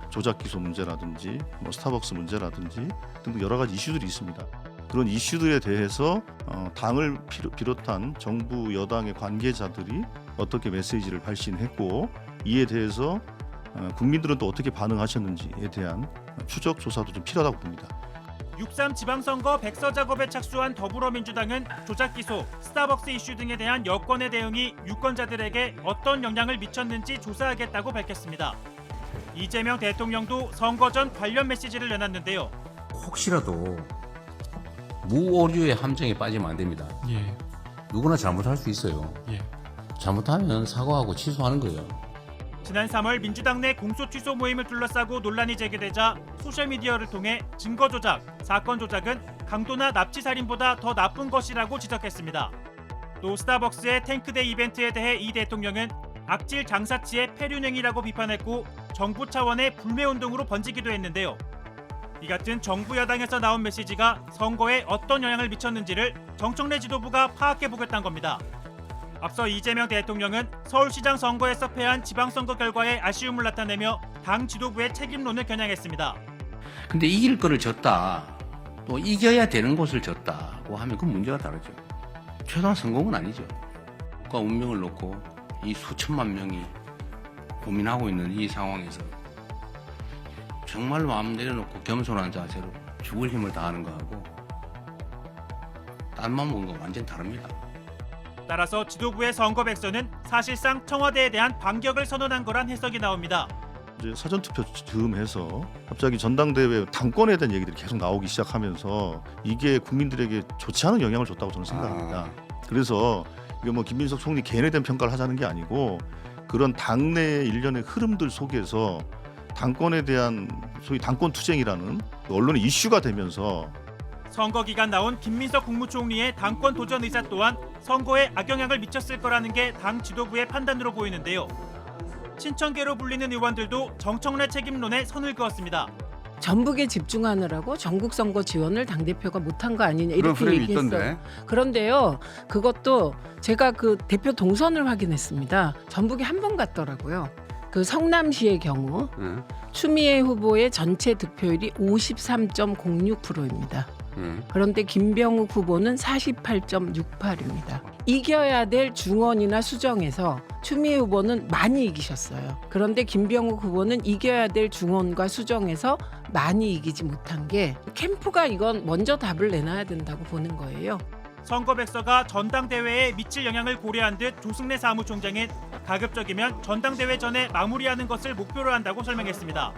조작 기소 문제라든지 뭐 스타벅스 문제라든지 등등 여러 가지 이슈들이 있습니다. 그런 이슈들에 대해서 당을 비롯한 정부 여당의 관계자들이 어떻게 메시지를 발신했고 이에 대해서 국민들은 또 어떻게 반응하셨는지에 대한 추적 조사도 좀 필요하다고 봅니다. 6.3 지방선거 백서 작업에 착수한 더불어민주당은 조작 기소, 스타벅스 이슈 등에 대한 여권의 대응이 유권자들에게 어떤 영향을 미쳤는지 조사하겠다고 밝혔습니다. 이재명 대통령도 선거 전 관련 메시지를 내놨는데요. 혹시라도 무오류의 함정에 빠지면 안 됩니다. 예. 누구나 잘못할 수 있어요. 예. 잘못하면 사과하고 취소하는 거예요. 지난 3월 민주당 내 공소 취소 모임을 둘러싸고 논란이 제기되자 소셜미디어를 통해 증거 조작, 사건 조작은 강도나 납치 살인보다 더 나쁜 것이라고 지적했습니다. 또 스타벅스의 탱크데이 이벤트에 대해 이 대통령은 악질 장사치의 폐륜행위라고 비판했고 정부 차원의 불매운동으로 번지기도 했는데요. 이 같은 정부 여당에서 나온 메시지가 선거에 어떤 영향을 미쳤는지를 정청래 지도부가 파악해보겠다는 겁니다. 앞서 이재명 대통령은 서울시장 선거에서 패한 지방선거 결과에 아쉬움을 나타내며 당 지도부의 책임론을 겨냥했습니다. 근데 이길 거를 졌다, 또 이겨야 되는 곳을 졌다고 하면 그 문제가 다르죠. 최소한 성공은 아니죠. 국가 운명을 놓고 이 수천만 명이 고민하고 있는 이 상황에서 정말 마음 내려놓고 겸손한 자세로 죽을 힘을 다하는 거하고 딴 맘 먹은 거 완전 다릅니다. 따라서 지도부의 선거 백서는 사실상 청와대에 대한 반격을 선언한 거란 해석이 나옵니다. 이제 사전투표 즈음해서 갑자기 전당대회 당권에 대한 얘기들이 계속 나오기 시작하면서 이게 국민들에게 좋지 않은 영향을 줬다고 저는 생각합니다. 그래서 이게 뭐 김민석 총리 개인에 대한 평가를 하자는 게 아니고 그런 당내 일련의 흐름들 속에서 당권에 대한 소위 당권 투쟁이라는 언론의 이슈가 되면서 선거 기간 나온 김민석 국무총리의 당권 도전 의사 또한 선거에 악영향을 미쳤을 거라는 게 당 지도부의 판단으로 보이는데요. 친천계로 불리는 의원들도 정청래 책임론에 선을 그었습니다. 전북에 집중하느라고 전국 선거 지원을 당대표가 못한 거 아니냐 그런 이렇게 프레임이 얘기했어요. 있던데. 그런데요, 그것도 제가 그 대표 동선을 확인했습니다. 전북에 한 번 갔더라고요. 그 성남시의 경우 응. 추미애 후보의 전체 득표율이 53.06%입니다. 그런데 김병욱 후보는 48.68입니다. 이겨야 될 중원이나 수정에서 추미애 후보는 많이 이기셨어요. 그런데 김병욱 후보는 이겨야 될 중원과 수정에서 많이 이기지 못한 게 캠프가 이건 먼저 답을 내놔야 된다고 보는 거예요. 선거 백서가 전당대회에 미칠 영향을 고려한 듯 조승래 사무총장은 가급적이면 전당대회 전에 마무리하는 것을 목표로 한다고 설명했습니다.